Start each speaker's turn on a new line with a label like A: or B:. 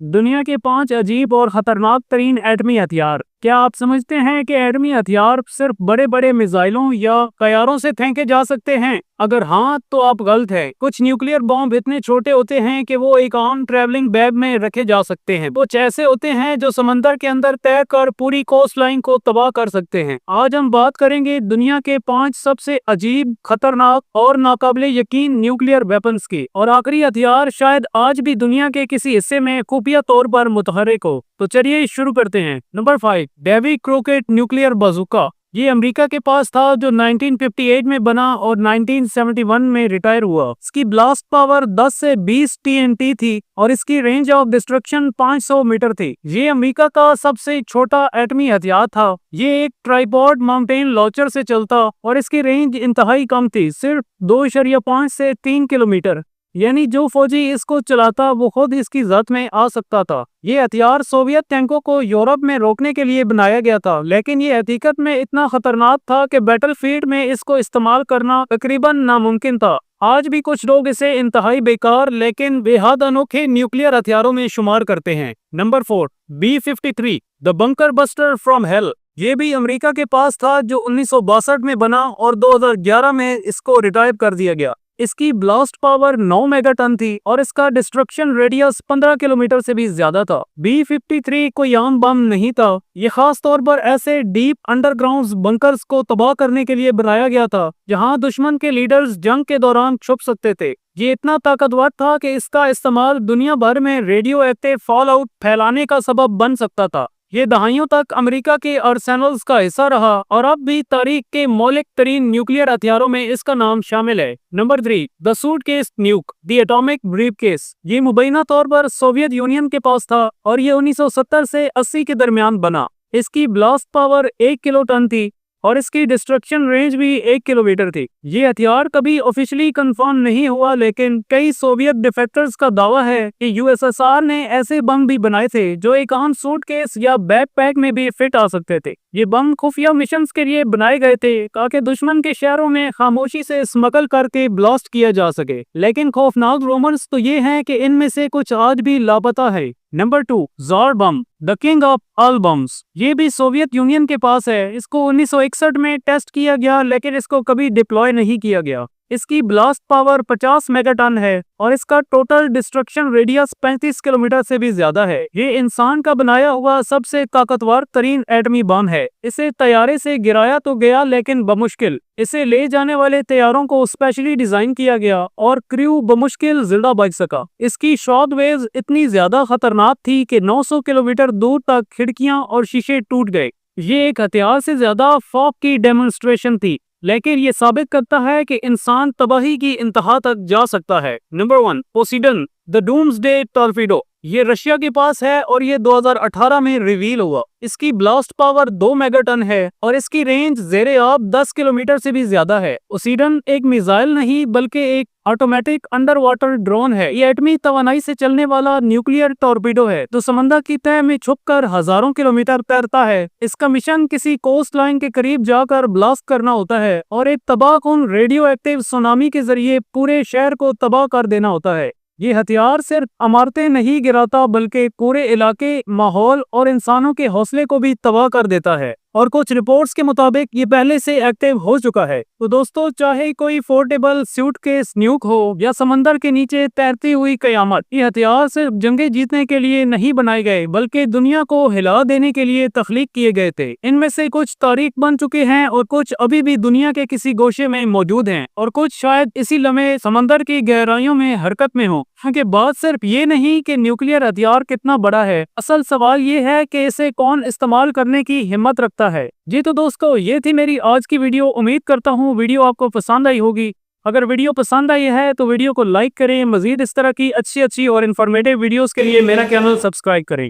A: दुनिया के 5 अजीब और खतरनाक तरीन एटमी हथियार। क्या आप समझते हैं कि एटमी हथियार सिर्फ बड़े बड़े मिसाइलों या तैयारों से फेंके जा सकते हैं? अगर हाँ, तो आप गलत हैं। कुछ न्यूक्लियर बॉम्ब इतने छोटे होते हैं कि वो एक आम ट्रैवलिंग बैग में रखे जा सकते हैं। कुछ ऐसे होते हैं जो समंदर के अंदर तैर कर पूरी कोस्ट लाइन को तबाह कर सकते हैं। आज हम बात करेंगे दुनिया के 5 सबसे अजीब, खतरनाक और नाकाबिले यकीन न्यूक्लियर वेपन्स की। और आखिरी हथियार शायद आज भी दुनिया के किसी हिस्से में खुफिया तौर पर मुतहर्रिक हो। तो चलिए शुरू करते हैं। Number 5, Davy Crockett nuclear bazooka. ये अमेरिका के पास था जो 1958 में बना और 1971 में रिटायर हुआ। इसकी ब्लास्ट पावर 10 से 20 TNT थी और इसकी रेंज ऑफ डिस्ट्रक्शन 500 मीटर थी। ये अमेरिका का सबसे छोटा एटमी हथियार था। ये एक ट्राइपॉड माउंटेन लॉन्चर से चलता और इसकी रेंज इंतहाई कम थी, सिर्फ 2.5 से 3 किलोमीटर। यानी जो फौजी इसको चलाता वो खुद इसकी जद में आ सकता था। ये हथियार सोवियत टैंकों को यूरोप में रोकने के लिए बनाया गया था, लेकिन ये हकीकत में इतना खतरनाक था कि बैटलफील्ड में इसको इस्तेमाल करना तकरीबन नामुमकिन था। आज भी कुछ लोग इसे इंतहाई बेकार लेकिन बेहद अनोखे न्यूक्लियर हथियारों में शुमार करते हैं। Number 4, B-53 the bunker buster from hello. ये भी अमेरिका के पास था जो 1962 में बना और 2011 में इसको रिटायर कर दिया गया। इसकी ब्लास्ट पावर 9 मेगाटन थी और इसका डिस्ट्रक्शन रेडियस 15 किलोमीटर से भी ज्यादा था। B-53 कोई आम बम नहीं था। ये खास तौर पर ऐसे डीप अंडरग्राउंड बंकर्स को तबाह करने के लिए बनाया गया था जहां दुश्मन के लीडर्स जंग के दौरान छुप सकते थे। ये इतना ताकतवर था कि इसका इस्तेमाल दुनिया भर में रेडियो एक्टिव फॉल आउट फैलाने का सबब बन सकता था। ये दहाइयों तक अमेरिका के आर्सेनल्स का हिस्सा रहा और अब भी तारीख के मौलिक तरीन न्यूक्लियर हथियारों में इसका नाम शामिल है। Number 3, the suitcase न्यूक the atomic briefcase. ये मुबैना तौर पर सोवियत यूनियन के पास था और ये 1970 से 80 के दरमियान बना। इसकी ब्लास्ट पावर 1 किलोटन थी और इसकी डिस्ट्रक्शन रेंज भी 1 किलोमीटर थी। ये हथियार कभी ऑफिशियली कंफर्म नहीं हुआ, लेकिन कई सोवियत डिफेक्टर्स का दावा है कि यूएसएसआर ने ऐसे बम भी बनाए थे जो एक आम सूटकेस या बैकपैक में भी फिट आ सकते थे। ये बम खुफिया मिशंस के लिए बनाए गए थे ताकि दुश्मन के शहरों में खामोशी से स्मगल करके ब्लास्ट किया जा सके। लेकिन खौफनाक रूमर्स तो ये हैं कि इनमें से कुछ आज भी लापता है। Number 2, Tsar bomb the king of all bombs. ये भी सोवियत यूनियन के पास है। इसको 1961 में टेस्ट किया गया लेकिन इसको कभी डिप्लॉय नहीं किया गया। इसकी ब्लास्ट पावर 50 मेगाटन है और इसका टोटल डिस्ट्रक्शन रेडियस 35 किलोमीटर से भी ज्यादा है। ये इंसान का बनाया हुआ सबसे ताकतवर तरीन एटमी बम है। इसे तैयारे से गिराया तो गया लेकिन बमुश्किल। इसे ले जाने वाले तैयारों को स्पेशली डिजाइन किया गया और क्रू बमुश्किल जिंदा बच सका। इसकी शॉक वेव्स इतनी ज्यादा खतरनाक थी कि 900 किलोमीटर दूर तक खिड़कियां और शीशे टूट गए। ये एक हथियार से ज्यादा फौक की डेमोन्स्ट्रेशन थी, लेकिन ये साबित करता है कि इंसान तबाही की इंतहा तक जा सकता है। Number 1, Poseidon the doomsday torpedo. ये रशिया के पास है और ये 2018 में रिवील हुआ। इसकी ब्लास्ट पावर 2 मेगाटन है और इसकी रेंज ज़ेरे आब 10 किलोमीटर से भी ज्यादा है। पोसीडन एक मिसाइल नहीं बल्कि एक ऑटोमेटिक अंडर वाटर ड्रोन है। ये एटमी तवानाई से चलने वाला न्यूक्लियर टॉर्पीडो है तो समंदर की तह में छुपकर हजारों किलोमीटर तैरता है। इसका मिशन किसी कोस्ट लाइन के करीब जाकर ब्लास्ट करना होता है और एक तबाहकुन रेडियो एक्टिव सुनामी के जरिए पूरे शहर को तबाह कर देना होता है। ये हथियार सिर्फ इमारतें नहीं गिराता बल्कि पूरे इलाके, माहौल और इंसानों के हौसले को भी तबाह कर देता है और कुछ रिपोर्ट्स के मुताबिक ये पहले से एक्टिव हो चुका है। तो दोस्तों, चाहे कोई पोर्टेबल सूटकेस न्यूक हो या समंदर के नीचे तैरती हुई कयामत, ये हथियार सिर्फ जंगें जीतने के लिए नहीं बनाए गए बल्कि दुनिया को हिला देने के लिए तख्लीक किए गए थे। इनमें से कुछ तारीख बन चुके हैं और कुछ अभी भी दुनिया के किसी गोशे में मौजूद हैं और कुछ शायद इसी लम्हे समंदर की गहराइयों में हरकत में हो। कि बात सिर्फ ये नहीं कि न्यूक्लियर हथियार कितना बड़ा है, असल सवाल ये है कि इसे कौन इस्तेमाल करने की हिम्मत रखता है। जी तो दोस्तों, ये थी मेरी आज की वीडियो। उम्मीद करता हूँ वीडियो आपको पसंद आई होगी। अगर वीडियो पसंद आई है तो वीडियो को लाइक करें। मजीद इस तरह की अच्छी और इन्फॉर्मेटिव वीडियोस के लिए मेरा चैनल सब्सक्राइब करें।